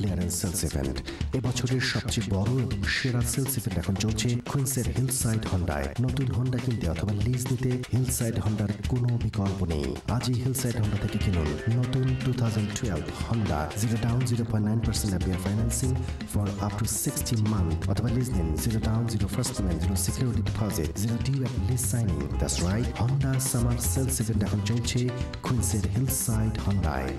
Clearance sales event. এবছরের সবচেয়ে বড় এবং সেরা সেলস ইভেন্ট এখন চলছে কুইন্সের হিলসাইড হন্ডায়। নতুন হন্ডা কিনতে অথবা লিজ নিতে হিলসাইড হন্ডার কোনো বিকল্প নেই। আজই হিলসাইড হন্ডা থেকে কিনুন নতুন 2012 Honda 0 down 0.9% APR financing for up to 60 month অথবা লিজ নিন 0 down 0 first payment 0 security deposit 0 due at lease signing। That's right, Honda summer sales event এখন চলছে কুইন্সের হিলসাইড হন্ডায়।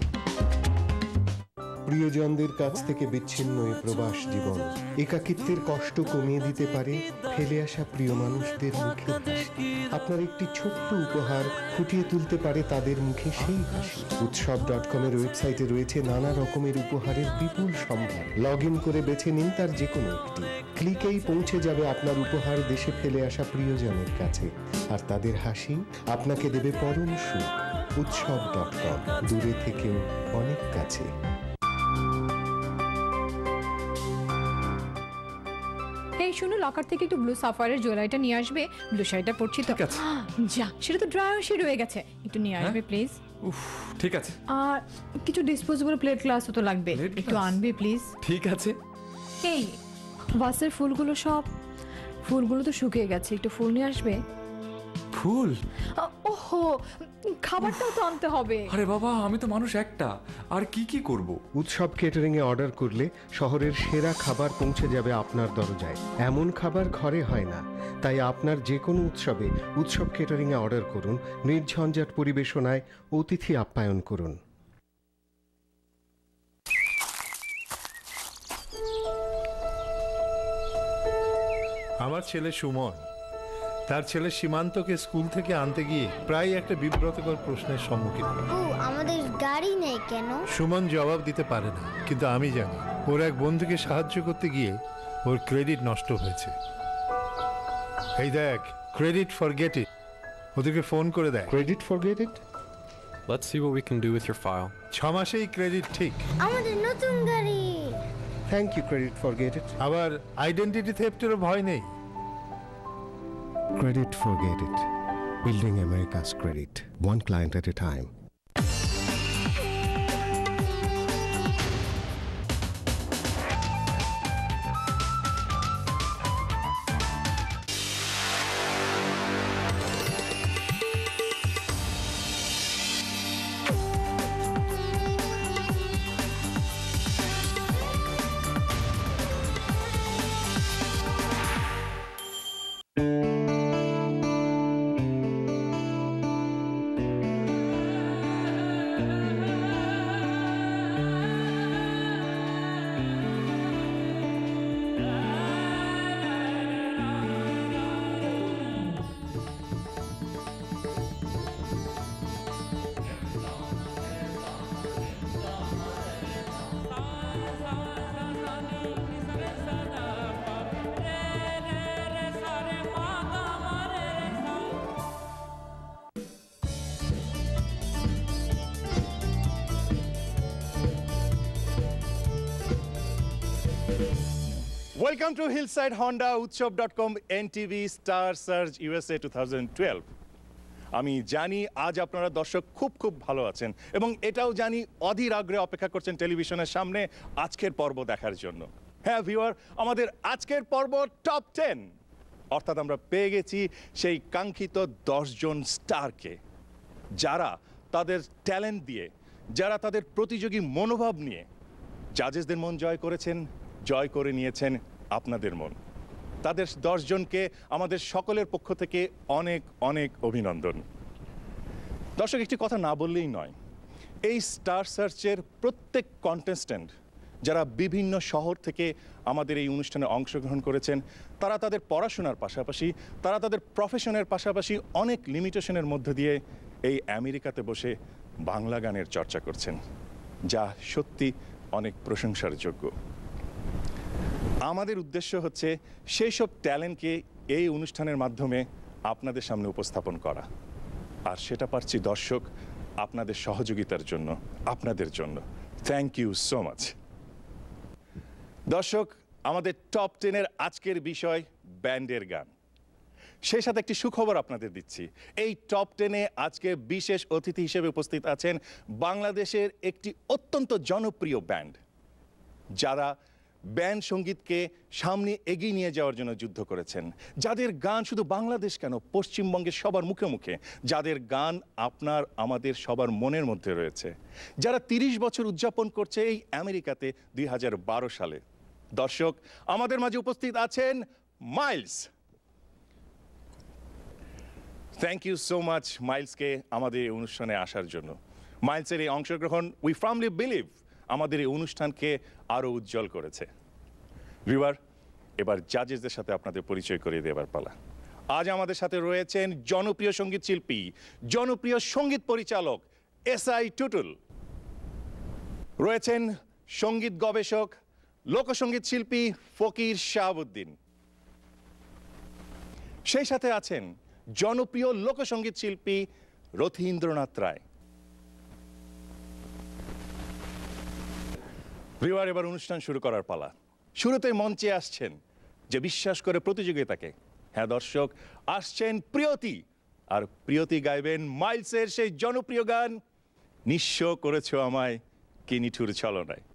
প্রিয়জনদের কাছ থেকে বিচ্ছিন্ন এই প্রবাস জীবন একাকিত্বের কষ্ট কমিয়ে দিতে পারে ফেলে আসা প্রিয় মানুষদের মুখের হাসি। আপনার একটি ছোট্ট উপহার ফুটিয়ে তুলতে পারে তাদের মুখে সেই হাসি। উৎসব.com এর ওয়েবসাইটে রয়েছে নানা রকমের উপহারের বিপুল সম্ভার। লগ ইন করে বেছে নিন তার যে কোনো একটি। ক্লিকেই পৌঁছে যাবে আপনার উপহার দেশে ফেলে আসা প্রিয়জনের কাছে, আর তাদের হাসি আপনাকে দেবে পরম সুখ। উৎসব.com, দূরে থেকেও অনেক কাছে। এই শুনো, লকার থেকে একটু ব্লু সাফায়ারের জুয়েলারিটা নিয়ে আসবে। ব্লু শাড়িটা পরছি তো। যা, সেটা তো ড্রাই ওয়াশে রয়ে গেছে, একটু নিয়ে আসবে প্লিজ। ঠিক আছে। আর কিছু ডিসপোজেবল প্লেট গ্লাসও তো লাগবে, একটু আনবে প্লিজ। ঠিক আছে। এই বাসের ফুলগুলো তো শুকিয়ে গেছে, একটু ফুল নিয়ে আসবে। ফুল? ওহো, খাবারটাও তো আনতে হবে। আরে বাবা, আমি তো মানুষ একটা, আর কি করব? উৎসব কেটারিং এ অর্ডার করলে শহরের সেরা খাবার পৌঁছে যাবে আপনার দরজায়। এমন খাবার ঘরে হয় না, তাই আপনার যে কোনো উৎসবে উৎসব কেটারিং এ অর্ডার করুন। নির্ঝঞ্ঝাট পরিবেশনায় অতিথি আপ্যায়ন করুন। আমার ছেলে সুমন তার ছেলে সীমান্তকে স্কুল থেকে আনতে গিয়ে প্রায় একটা বিব্রতকর প্রশ্নের সম্মুখীন। আমাদের গাড়ি নেই কেন? সুমন জবাব দিতে পারে না, কিন্তু আমি জানি ওর এক বন্ধুকে সাহায্য করতে গিয়ে ওর ক্রেডিট নষ্ট হয়েছে। এই দেখ, ক্রেডিট ফরগেট ইট, ওদেরকে ফোন করে দেয়। Credit forget it? Let's see what we can do with your file. 6 মাসেই ক্রেডিট ঠিক। আমাদের নতুন গাড়ি। Thank you credit forget it. আবার আইডেন্টিটি থেফটেরও ভয় নেই। Credit forget it. Building America's credit, one client at a time. Welcome to Hillside Honda, Utshab.com, NTV, Star Surge USA 2012. আমি জানি আজ আপনারা দর্শক খুব ভালো আছেন এবং এটাও জানি অধীর আগ্রহে অপেক্ষা করছেন টেলিভিশনের সামনে আজকের পর্ব দেখার জন্য। হ্যাঁ ভিউয়ার, আমাদের আজকের পর্ব টপ 10, অর্থাৎ আমরা পেয়ে গেছি সেই কাঙ্ক্ষিত 10 জন স্টারকে, যারা তাদের ট্যালেন্ট দিয়ে, যারা তাদের প্রতিযোগী মনোভাব নিয়ে জাজেসদের মন জয় করেছেন, জয় করে নিয়েছেন আপনাদের মন। তাদের 10 জনকে আমাদের সকলের পক্ষ থেকে অনেক অভিনন্দন। দর্শক, একটি কথা না বললেই নয়, এই স্টার সার্চের প্রত্যেক কন্টেস্ট্যান্ট যারা বিভিন্ন শহর থেকে আমাদের এই অনুষ্ঠানে অংশগ্রহণ করেছেন, তারা তাদের পড়াশোনার পাশাপাশি, তারা তাদের প্রফেশনের পাশাপাশি অনেক লিমিটেশনের মধ্যে দিয়ে এই আমেরিকাতে বসে বাংলা গানের চর্চা করছেন, যা সত্যি অনেক প্রশংসার যোগ্য। আমাদের উদ্দেশ্য হচ্ছে সেই সব ট্যালেন্টকে এই অনুষ্ঠানের মাধ্যমে আপনাদের সামনে উপস্থাপন করা, আর সেটা পারছি দর্শক আপনাদের সহযোগিতার জন্য, আপনাদের জন্য। Thank you so much. দর্শক, আমাদের টপ 10-এর আজকের বিষয় ব্যান্ডের গান। সেই সাথে একটি সুখবর আপনাদের দিচ্ছি, এই টপ 10-এ আজকে বিশেষ অতিথি হিসেবে উপস্থিত আছেন বাংলাদেশের একটি অত্যন্ত জনপ্রিয় ব্যান্ড, যারা ব্যান্ড সঙ্গীতকে সামনে এগিয়ে নিয়ে যাওয়ার জন্য যুদ্ধ করেছেন, যাদের গান শুধু বাংলাদেশ কেন পশ্চিমবঙ্গের সবার মুখে মুখে, যাদের গান আপনার আমাদের সবার মনের মধ্যে রয়েছে, যারা 30 বছর উদযাপন করছে এই আমেরিকাতে 2012 সালে। দর্শক, আমাদের মাঝে উপস্থিত আছেন Miles. Thank you so much মাইলসকে আমাদের এই অনুষ্ঠানে আসার জন্য। মাইলসের এই অংশগ্রহণ উই ফার্মলি বিলিভ আমাদের এই অনুষ্ঠানকে আরও উজ্জ্বল করেছে। ভিউয়ার, এবার জাজেসদের সাথে আপনাদের পরিচয় করিয়ে দেবার পালা। আজ আমাদের সাথে রয়েছেন জনপ্রিয় সঙ্গীত শিল্পী, জনপ্রিয় সঙ্গীত পরিচালক এসআই টুটুল, রয়েছেন সঙ্গীত গবেষক, লোকসঙ্গীত শিল্পী ফকির শাহাবুদ্দিন, সেই সাথে আছেন জনপ্রিয় লোকসঙ্গীত শিল্পী রথীন্দ্রনাথ রায়। ভিউয়ার, এবার অনুষ্ঠান শুরু করার পালা। শুরুতে মঞ্চে আসছেন যে বিশ্বাস করে প্রতিযোগিতাকে, হ্যাঁ দর্শক, আসছেন প্রিয়তি। আর প্রিয়তি গাইবেন মাইলসের সেই জনপ্রিয় গান নিঃস্ব করেছো আমায় কি নিঠুর ছলনায়।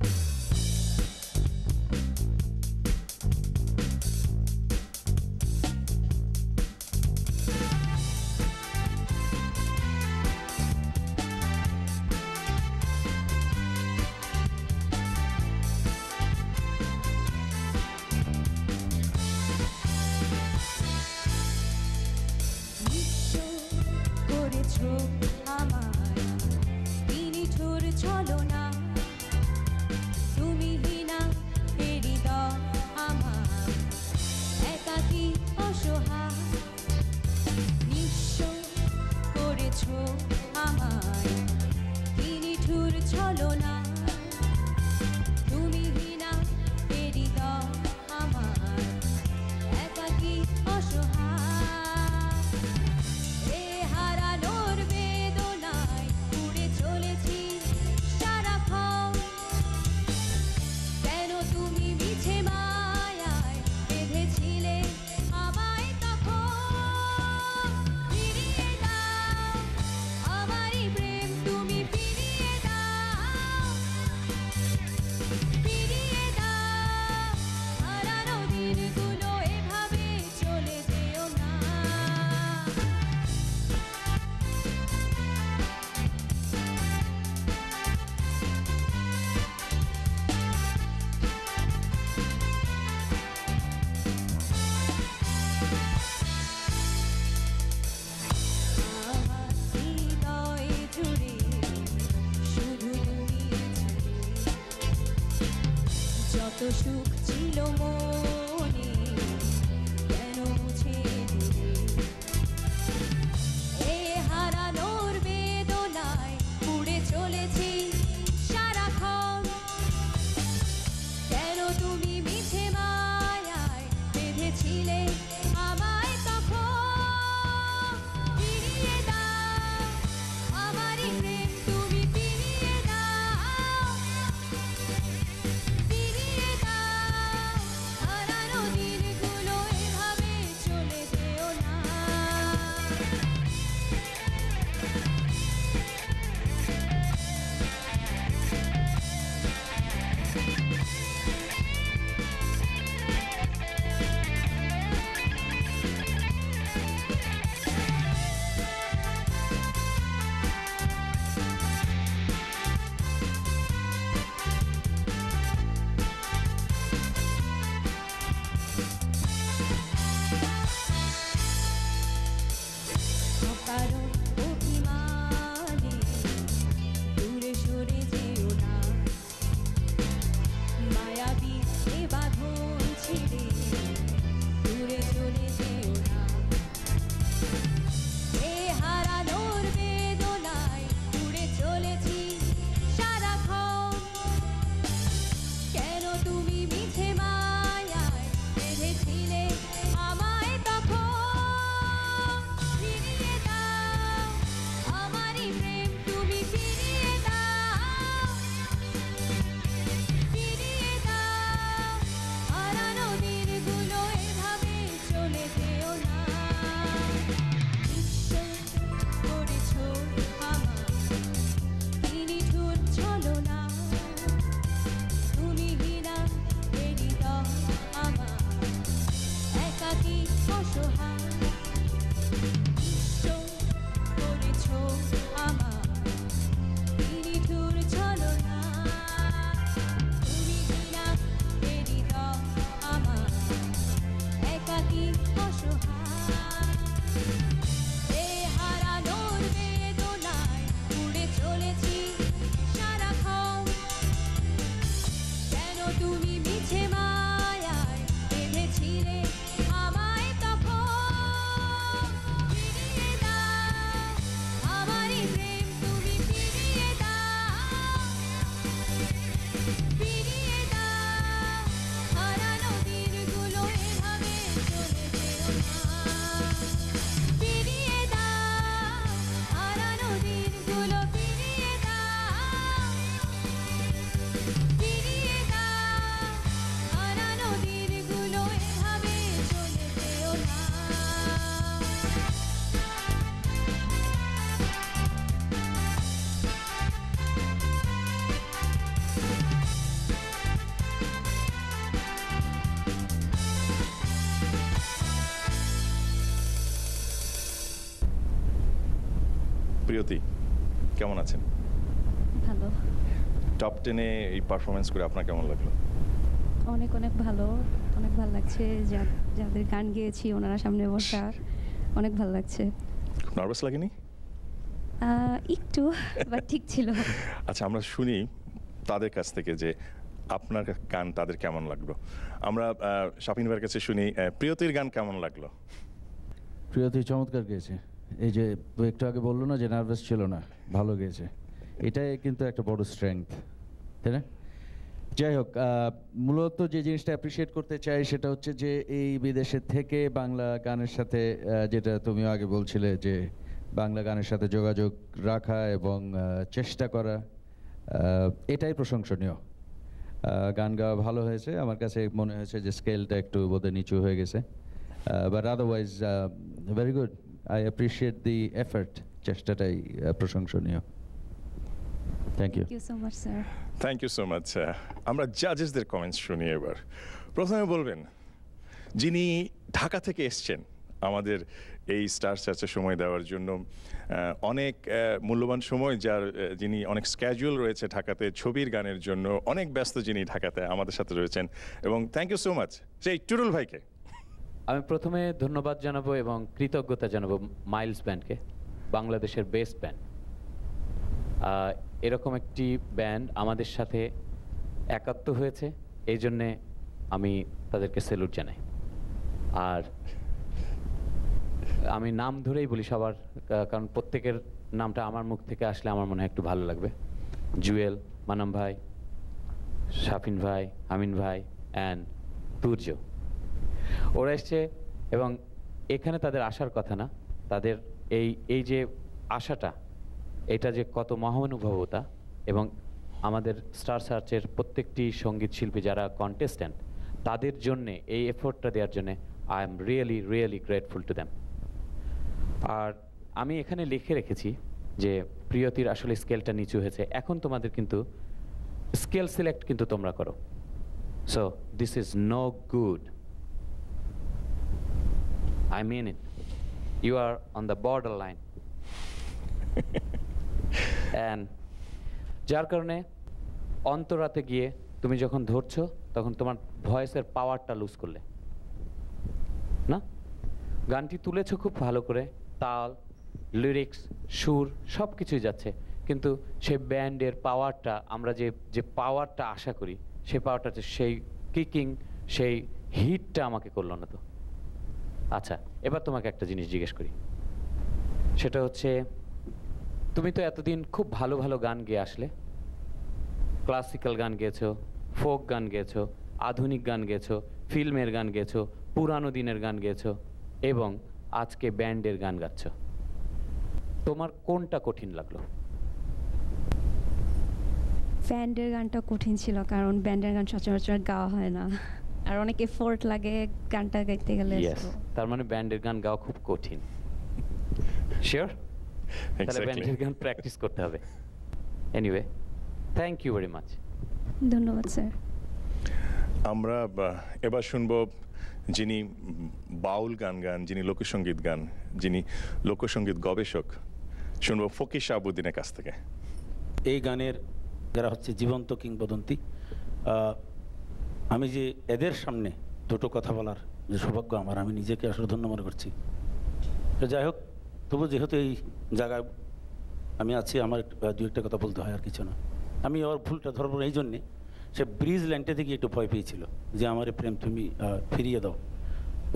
সুখ ছিল মনে কেন মুছে দিলে, এ হারানোর বেদনায় পুড়ে চলেছি সারাক্ষণ, কেন তুমি মিছে মায়ায় বেঁধেছিলে আমায় তখন, ফিরিয়ে দাও আমারই প্রেম তুমি ফিরিয়ে দাও, ফিরিয়ে দাও তুমি মিছে মায়ায় বেঁধেছিলে আমায় তখন ফিরিয়ে দাও আমারই প্রেম তুমি ফিরিয়ে দাও ফিরিয়ে দাও হারানো দিনগুলো এভাবে চলে যেও না ফিরিয়ে দাও হারানো দিনগুলো ফিরিয়ে দাও ফিরিয়ে দাও হারানো দিনগুলো এভাবে চলে যেও না প্রিয়তি কেমন আছেন? ভালো, টপ 10-এ এই পারফরমেন্স করে আপনার কেমন লাগলো? অনেক অনেক ভালো, অনেক ভালো লাগছে। যাদের গান গেয়েছি ওনারা সামনে বসা, অনেক ভালো লাগছে। খুব নার্ভাস লাগেনি? একটু, বাট ঠিক ছিল। আচ্ছা, আমরা শুনি তাদের কাছ থেকে যে আপনার গান তাদের কেমন লাগলো। আমরা শাপিন ভাইয়ের কাছে শুনি প্রিয়তির গান কেমন লাগলো। প্রিয়তি চমৎকার গেয়েছে। এই যে একটু আগে বললো না যে নার্ভাস ছিল না, ভালো গেয়েছে। এটাই কিন্তু একটা বড় স্ট্রেংথ, তাই না? যাই হোক, মূলত যে জিনিসটা অ্যাপ্রিসিয়েট করতে চাই সেটা হচ্ছে যে এই বিদেশের থেকে বাংলা গানের সাথে, যেটা তুমিও আগে বলছিলে, যে বাংলা গানের সাথে যোগাযোগ রাখা এবং চেষ্টা করা, এটাই প্রশংসনীয়। গান গাওয়া ভালো হয়েছে, আমার কাছে মনে হয়েছে যে স্কেলটা একটু বোধহয় নিচু হয়ে গেছে, but otherwise very good. I appreciate the effort, চেষ্টাটাই প্রশংসনীয়। Thank you. Thank you so much sir. Thank you so much. আমরা জাজেসদের কমেন্টস শুনি এবার। প্রথমে বলবেন, যিনি ঢাকা থেকে এসছেন আমাদের এই স্টার সার্চে সময় দেওয়ার জন্য, অনেক মূল্যবান সময়, যিনি অনেক স্ক্যাজুয়াল রয়েছে ঢাকাতে ছবির গানের জন্য, অনেক ব্যস্ত যিনি ঢাকাতে আমাদের সাথে রয়েছেন, এবং থ্যাংক ইউ সো মাচ সেই টুরুল ভাইকে। আমি প্রথমে ধন্যবাদ জানাবো এবং কৃতজ্ঞতা জানাবো মাইলস ব্যান্ডকে, বাংলাদেশের বেস্ট ব্যান্ড। এরকম একটি ব্যান্ড আমাদের সাথে একাত্ম হয়েছে, এই জন্যে আমি তাদেরকে স্যালুট জানাই। আর আমি নাম ধরেই বলি সবার, কারণ প্রত্যেকের নামটা আমার মুখ থেকে আসলে আমার মনে হয় একটু ভালো লাগবে। জুয়েল, মানাম ভাই, শাফিন ভাই, আমিন ভাই অ্যান্ড তুর্য, ওরা এসছে এবং এখানে তাদের আসার কথা না, তাদের এই যে আশাটা, এটা যে কত মহানুভবতা, এবং আমাদের স্টার সার্চের প্রত্যেকটি সঙ্গীত শিল্পী যারা কন্টেস্ট্যান্ট, তাদের জন্যে এই এফোর্টটা দেওয়ার জন্যে I am really really grateful to them. আর আমি এখানে লিখে রেখেছি যে প্রিয়তির আসলে স্কেলটা নিচু হয়েছে, এখন তোমাদের কিন্তু স্কেল সিলেক্ট কিন্তু তোমরা করো। So this is no good, I mean it. You are on the borderline. And যার কারণে অন্তরাতে গিয়ে তুমি যখন ধরছো তখন তোমার ভয়েসের পাওয়ারটা লুজ করলে না। গানটি তুলেছো খুব ভালো করে, তাল, লিরিক্স, সুর সব কিছুই যাচ্ছে, কিন্তু সেই ব্যান্ডের পাওয়ারটা, আমরা যে পাওয়ারটা আশা করি, সেই পাওয়ারটা, সেই কিকিং, সেই হিটটা আমাকে করলো না তো। আচ্ছা, এবার তোমাকে একটা জিনিস জিজ্ঞেস করি, সেটা হচ্ছে তুমি তো এতদিন খুব ভালো ভালো গান গেয়ে আসলে, ক্লাসিক্যাল গান গেয়েছো, ফোক গান গেয়েছো, আধুনিক গান গেয়েছো, ফিল্মের গান গেয়েছো, পুরানো দিনের গান গেয়েছো, এবং আজকে ব্যান্ডের গান গাচ্ছ। তোমার কোনটা কঠিন লাগলো? ব্যান্ডের গানটা কঠিন ছিল, কারণ ব্যান্ডের গান সচরাচর গাওয়া হয় না, আর অনেক এফোর্ট লাগে গানটা গাইতে গেলে। তার মানে ব্যান্ডের গান গাওয়া খুব কঠিন। শিওর? তাহলে ব্যান্ডের গান প্র্যাকটিস করতে হবে। Anyway, thank you very much. ধন্যবাদ স্যার। আমরা এবার শুনবো যিনি বাউল গান গান, যিনি লোকসঙ্গীত গান, যিনি লোকসঙ্গীত গবেষক, শুনবো ফকির শাহাবুদ্দিনের কাছ থেকে। এই গানের যারা হচ্ছে জীবন্ত কিংবদন্তি, আমি যে এদের সামনে দুটো কথা বলার যে সৌভাগ্য আমার, আমি নিজেকে আসলে ধন্য মনে করছি। তো যাই হোক, তবু যেহেতু এই জায়গায় আমি আছি, আমার দু একটা কথা বলতে হয়, আর কিছু না। আমি ওর ভুলটা ধরবো এই জন্যে, সে ব্রিজ ল্যান্ডে থেকে একটু ভয় পেয়েছিল যে আমার প্রেম তুমি ফিরিয়ে দাও।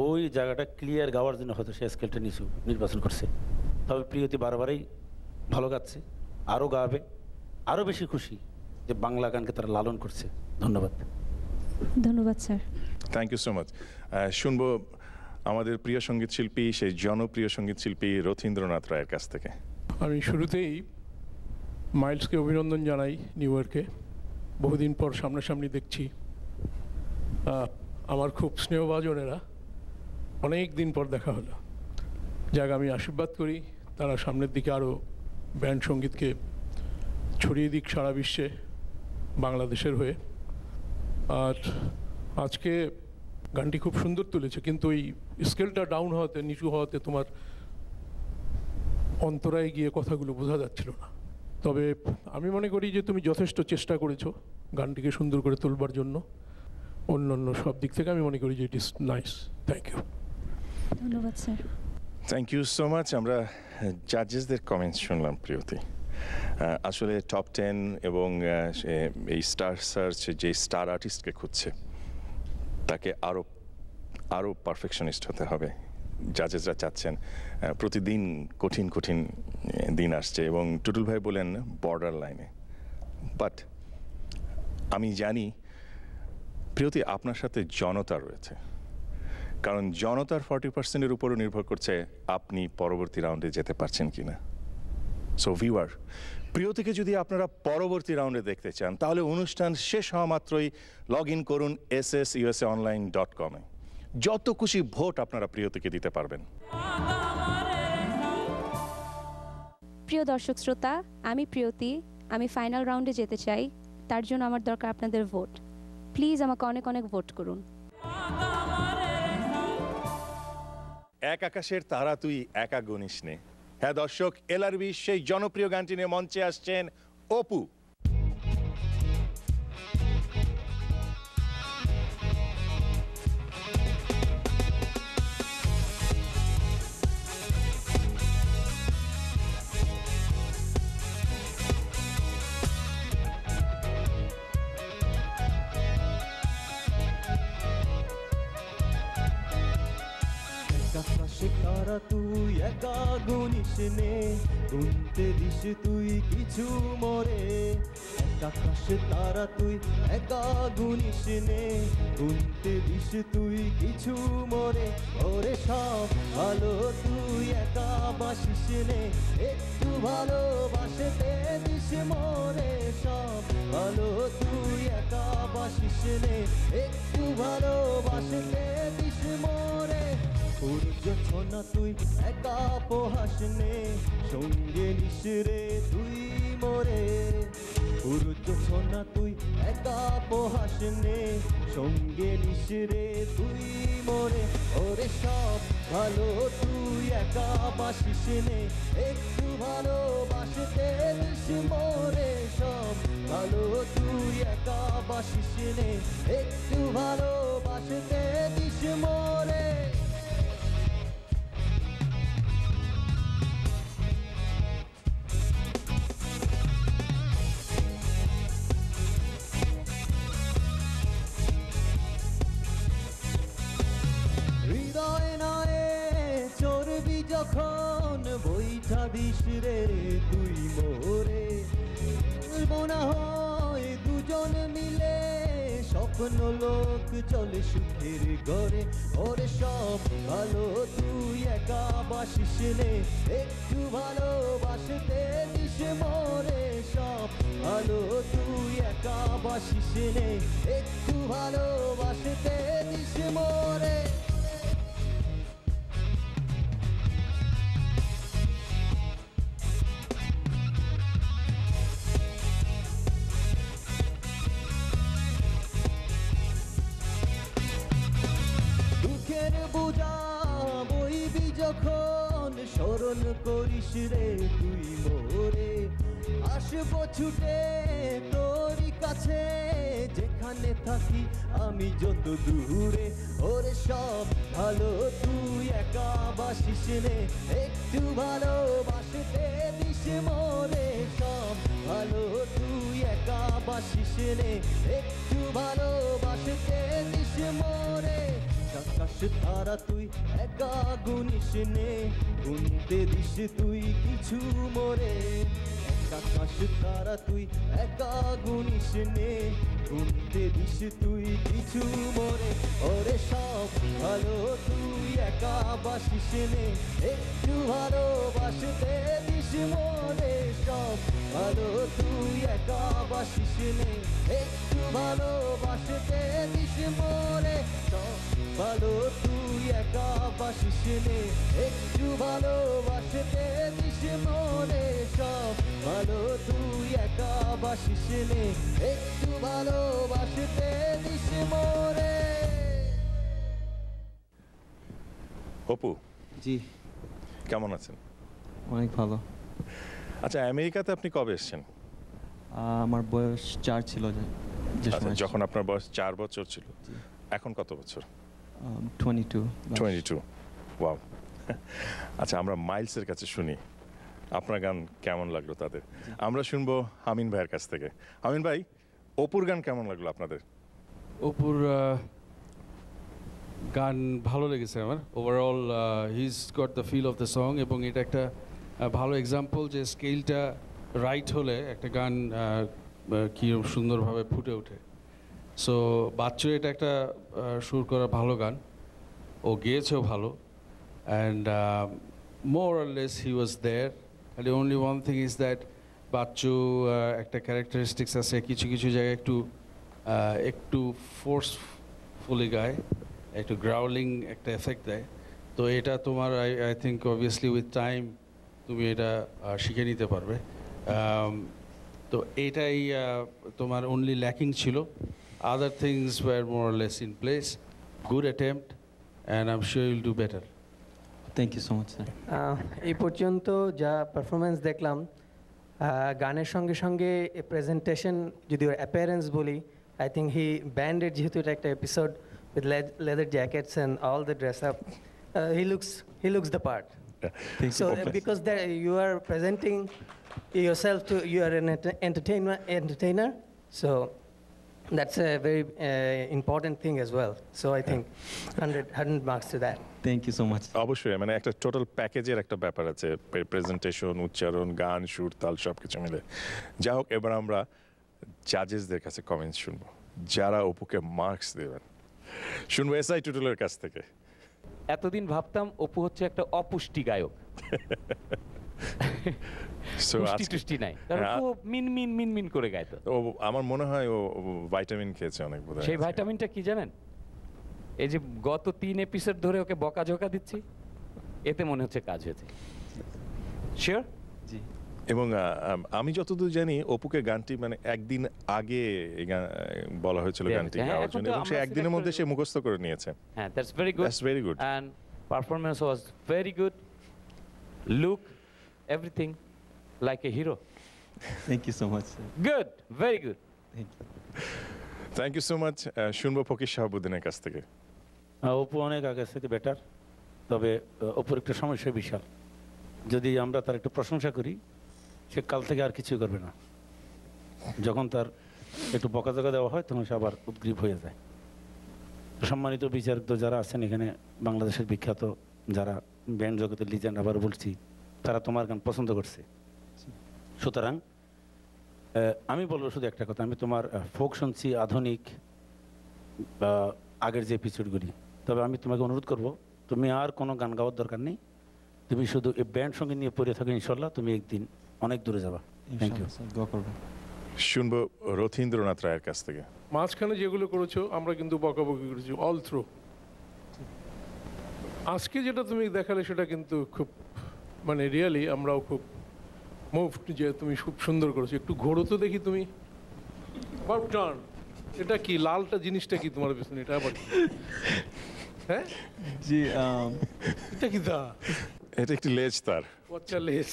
ওই জায়গাটা ক্লিয়ার গাওয়ার জন্য হয়তো সে স্কেলটা নির্বাচন করছে। তবে প্রিয়তি বারবারই ভালো গাচ্ছে, আরও গাবে, আরও বেশি খুশি যে বাংলা গানকে তারা লালন করছে। ধন্যবাদ। ধন্যবাদ sir. Thank you so much. শুনবো আমাদের প্রিয় সঙ্গীত শিল্পী, সেই জনপ্রিয় সঙ্গীত শিল্পী রথীন্দ্রনাথ রায়ের কাছ থেকে। আমি শুরুতেই মাইলসকে অভিনন্দন জানাই নিউ ইয়র্কে। বহুদিন পর সামনাসামনি দেখছি। আমার খুব স্নেহভাজনেরা, অনেক দিন পর দেখা হলো। যাক, আমি আশীর্বাদ করি তারা সামনের দিকে আরও ব্যান্ড সঙ্গীতকে ছড়িয়ে দিক সারা বিশ্বে বাংলাদেশের হয়ে। আর আজকে গানটি খুব সুন্দর তুলেছে, কিন্তু ওই স্কেলটা ডাউন হওয়াতে, নিচু হওয়াতে তোমার অন্তরায় গিয়ে কথাগুলো বোঝা যাচ্ছিল না। তবে আমি মনে করি যে তুমি যথেষ্ট চেষ্টা করেছো গানটিকে সুন্দর করে তুলবার জন্য। অন্যান্য সব দিক থেকে আমি মনে করি যে it is nice. Thank you. ধন্যবাদ sir. Thank you so much. আমরা জাজেসদের কমেন্টস শুনলাম প্রিয়তি। আসলে টপ 10 এবং এই স্টার সার্চ যে স্টার আর্টিস্টকে খুঁজছে তাকে আরও পারফেকশনিস্ট হতে হবে। জাজেসরা চাচ্ছেন, প্রতিদিন কঠিন কঠিন দিন আসছে এবং টুটুল ভাই বলেন বর্ডার লাইনে। বাট আমি জানি প্রিয়তি আপনার সাথে জনতা রয়েছে, কারণ জনতার 40%-এর উপরও নির্ভর করছে আপনি পরবর্তী রাউন্ডে যেতে পারছেন কিনা। সো ভিউয়ার, প্রিয়তিকে যদি আপনারা পরবর্তী রাউন্ডে দেখতে চান তাহলে অনুষ্ঠান শেষ হওয়া মাত্রই লগ ইন করুন ssusaonline.com-এ। যত খুশি ভোট আপনারা প্রিয়তিকে দিতে পারবেন। প্রিয় দর্শক শ্রোতা, আমি প্রিয়তি, আমি ফাইনাল রাউন্ডে যেতে চাই। তার জন্য আমার দরকার আপনাদের ভোট। প্লিজ আমাকে অনেক অনেক ভোট করুন। এক আকাশের তারা তুই একা গণিস নে। হ্যাঁ দর্শক, LRB সেই জনপ্রিয় গানটি নিয়ে মঞ্চে আসছেন অপু। তারা তুই একা গুনিস নে, গুনতে দিস তুই কিছু মরে। আকাশে তারা তুই একা গুনিস নে, গুনতে দিস তুই কিছু মরে। ওরে সব ভালো তুই একা বাসিস নে, একটু ভালোবাসতে দিস মরে। সব ভালো তুই একা বাসিস নে, একটু ভালোবাসতে দিস মরে। না তুই একা পোহাস নে, সঙ্গে নিস রে তুই মরে। না তুই একা পোহাস নে, সঙ্গে নিস রে তুই মরে। ওরে সব ভালো তুই একা বাসিস নে, একটু ভালোবাসতে দিস মরে। সব ভালো তুই একা বাসিস নে, একটু ভালোবাসতে দিস মরে। যখন বইটা দিস রে তুই মোরে, মনে হয় দুজন মিলে স্বপ্ন লোক চলে সুখের ঘরে। ওরে সব ভালো তুই একা বাসিস নে, একটু ভালোবাসতে দিস মরে। সব ভালো তুই একা বাসিস নে, একটু ভালোবাসতে দিস মরে। বুঝা বইবি যখন স্মরণ করিস রে তুই মোরে। আসবো ছুটে তোরই কাছে, যেখানে থাকি আমি যত দূরে। ওরে সব ভালো তুই একা বাসিস নে, একটু ভালোবাসতে দিস মোরে। সব ভালো তুই একা বাসিস নে, একটু ভালোবাসতে দিস মোরে। আকাশ তারা তুই একা গুনিস নে, গুনতে দিস তুই কিছু মোরে। আকাশ তারা তুই একা গুনিস নে, গুনতে দিস তুই কিছু মোরে। ওরে সব ভালো তুই একা বাসিস নে, একটু ভালোবাসতে দিস মোরে। সব ভালো তুই একা বাসিস নে, একটু ভালোবাসতে দিস মোরে। সব ভালো তুই একা বাসিস নে, একটু ভালোবাসতে দিস মোরে। সব ভালো তুই একা বাসিস নে, একটু ভালোবাসতে দিস মোরে। অপু, জি কেমন আছেন? অনেক ভালো। আচ্ছা, আমেরিকাতে আপনি কবে এসেছেন? আমার বয়স 4 ছিল আচ্ছা, যখন আপনার বয়স 4 বছর ছিল। এখন কত বছর? 22। 22, ওয়াও। আচ্ছা, আমরা মাইলসের কাছে শুনি আপনার গান কেমন লাগলো তাদের। আমরা শুনবো আমিন ভাইয়ের কাছ থেকে। আমিন ভাই, অপুর গান কেমন লাগলো আপনাদের? অপুর গান ভালো লেগেছে আমার। Overall his got the feel of the song, এবং এটা একটা ভালো এক্সাম্পল যে স্কেলটা রাইট হলে একটা গান কী সুন্দরভাবে ফুটে ওঠে। সো বাচ্চুর এটা একটা সুর করা ভালো গান, ও গেয়েছেও ভালো, অ্যান্ড মোর অর লেস হি ওয়াজ দেয়ার। খালি only one thing is that Bachchu একটা ক্যারেক্টারিস্টিক্স আছে, কিছু কিছু জায়গায় একটু ফোর্সফুলি গায়, একটু গ্রাউলিং একটা এফেক্ট দেয়। তো এটা তোমার I think obviously with time তুমি এটা শিখে নিতে পারবে। তো এটাই তোমার অনলি ল্যাকিং ছিল। Other things were more or less in place. Good attempt and I am sure you'll do better. Thank you so much sir. এই পর্যন্ত যা পারফরমেন্স দেখলাম, গানের সঙ্গে সঙ্গে প্রেজেন্টেশন, যদি অ্যাপিয়ারেন্স বলি, আই থিঙ্ক ব্যান্ডের যেহেতু এটা একটা episode with leather jackets and all the dress up, he looks the part. So because you are presenting yourself to, you are an entertainer, so that's a very important thing as well. So I think 100 marks to that. Thank you so much. অবশ্যই, মানে একটা total প্যাকেজের একটা ব্যাপার আছে, presentation, উচ্চারণ, গান, সুর, তাল সব কিছু মিলে। যাই হোক, এবার আমরা জাজেসদের কাছে কমেন্টস শুনবো, যারা অপুকে মার্কস দেবেন। শুনবো এসআই টুটুলের কাছ থেকে। এতদিন ভাবতাম অপু হচ্ছে একটা অপুষ্টি গায়ক, পুষ্টি নাই, কারণ খুব মিনমিন করে গাইতো। ও আমার মনে হয় ও ভাইটামিন খেয়েছে অনেক বোধহয়। সেই ভাইটামিনটা কি জানেন? এই যে গত 3 এপিসোড ধরে ওকে বকাঝকা দিচ্ছি, এতে মনে হচ্ছে কাজ হয়েছে। শিওর? জি। এবং আমি যতদূর জানি অপুকে গানটি মানে একদিন আগে বলা হয়েছিল গানটি গাওয়ার জন্য, এবং সে একদিনের মধ্যে সে মুখস্থ করে নিয়েছে। হ্যাঁ, that's very good. That's very good. And performance was very good. Look, everything like a hero. Thank you so much. Good, very good. Thank you so much. শুনবো ফকির শাহাবুদ্দিনের কাছ থেকে। অপু অনেক আগের থেকে বেটার, তবে অপুর একটা সমস্যা বিশাল। যদি আমরা তার একটু প্রশংসা করি, সে কাল থেকে আর কিছুই করবে না। যখন তার একটু বকাঝকা দেওয়া হয়, তখন সে আবার উদ্গ্রীব হয়ে যায়। সম্মানিত বিচারক যারা আছেন এখানে, বাংলাদেশের বিখ্যাত যারা ব্যান্ড জগতের লিজেন্ড, আবার বলছি, তারা তোমার গান পছন্দ করছে। সুতরাং আমি বলবো শুধু একটা কথা, আমি তোমার ফোক শুনছি, আধুনিক, আগের যে এপিসোডগুলি, তবে আমি তোমাকে অনুরোধ করব, তুমি আর কোনো গান গাওয়ার দরকার নেই। তুমি শুধু এই ব্যান্ড সঙ্গে নিয়ে পড়ে থাকো, ইনশাল্লাহ তুমি একদিন অনেক দূরে যাবা। Thank you. শুনবো রথীন্দ্রনাথ রায়ের কাছ থেকে। মাঝখানে যেগুলো করেছো আমরা কিন্তু বকাবকি করেছি অল থ্রু। আজকে যেটা তুমি দেখালে সেটা কিন্তু খুব মানে রিয়েলি আমরাও খুব মুভড যে তুমি খুব সুন্দর করেছো। একটু ঘোরো তো দেখি তুমি। টার্ন, এটা কি লালটা জিনিসটা কি তোমার পিছনে? এটা আবার হ্যাঁ জি, এটা কি দা? এটা একটি লেজ তার। আচ্ছা লেজ,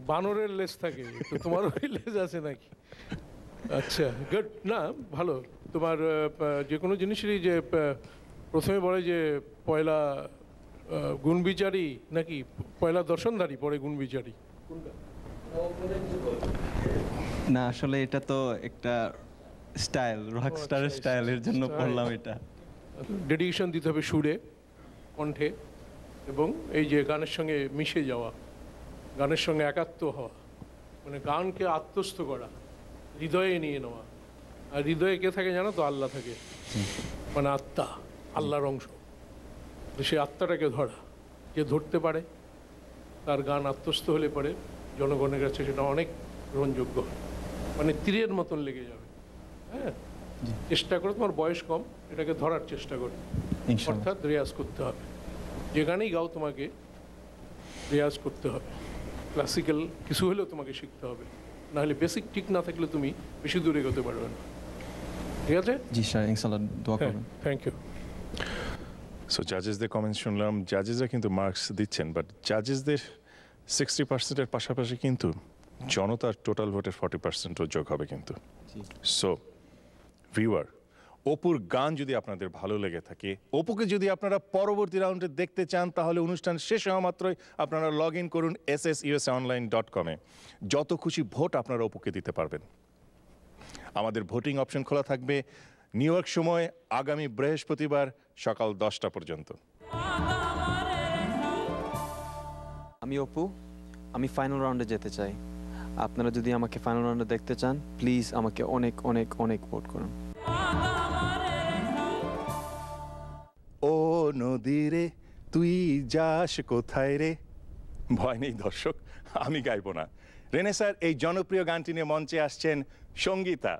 বানরের লেজ থাকে, তো তোমারও লেজ আছে নাকি? আচ্ছা গুড, না ভালো। তোমার যে কোনো জিনিসেরই যে প্রথমে বলে যে পয়লা গুণবিচারী নাকি পয়লা দর্শনধারী পরে গুণবিচারী, না আসলে এটা তো একটা স্টাইল, রকস্টারের স্টাইলের জন্য পড়লাম এটা। ডেডিকেশন দিতে হবে সুরে, কণ্ঠে, এবং এই যে গানের সঙ্গে মিশে যাওয়া, গানের সঙ্গে একাত্ম হওয়া, মানে গানকে আত্মস্থ করা, হৃদয়ে নিয়ে নেওয়া। আর হৃদয়ে কে থাকে জানো তো? আল্লাহ থাকে, মানে আত্মা, আল্লাহর অংশ। তো সেই আত্মাটাকে ধরা, যে ধরতে পারে তার গান আত্মস্থ হলে পরে জনগণের কাছে সেটা অনেক গ্রহণযোগ্য হয়, মানে তীরের মতন লেগে যাবে। হ্যাঁ, চেষ্টা করো, তোমার বয়স কম, এটাকে ধরার চেষ্টা করো, অর্থাৎ রেয়াজ করতে হবে। যে গানেই গাও তোমাকে রেয়াজ করতে হবে, ক্লাসিক্যাল কিছু হলেও তোমাকে শিখতে হবে, নাহলে বেসিক ঠিক না থাকলে তুমি বেশি দূরে এগোতে পারবে না। ঠিক আছে? জি স্যার, ইনশাআল্লাহ দোয়া করবেন। Thank you. সো জাজেসদের কমেন্টস শুনলাম, জাজেসরা কিন্তু মার্কস দিচ্ছেন, বাট জাজেসদের 60%-এর পাশাপাশি কিন্তু জনতার টোটাল ভোটের 40%ও যোগ হবে কিন্তু। সো ভিউয়ার, অপুর গান যদি আপনাদের ভালো লেগে থাকে, অপুকে যদি আপনারা পরবর্তী রাউন্ডে দেখতে চান, তাহলে অনুষ্ঠান শেষ হওয়া মাত্রই আপনারা লগ ইন করুন SSUSAonline.com-এ। যত খুশি ভোট আপনারা অপুকে দিতে পারবেন। আমাদের ভোটিং অপশন খোলা থাকবে নিউ ইয়র্ক সময় আগামী বৃহস্পতিবার সকাল 10টা পর্যন্ত। আমি অপু, আমি ফাইনাল রাউন্ডে যেতে চাই। আপনারা যদি আমাকে ফাইনাল রাউন্ডে দেখতে চান, প্লিজ আমাকে অনেক অনেক অনেক ভোট করুন। ও নদী রে তুই যাস কোথায় রে। ভয় নেই দর্শক, আমি গাইব না। রেনেসার এই জনপ্রিয় গানটি নিয়ে মঞ্চে আসছেন সঙ্গীতা।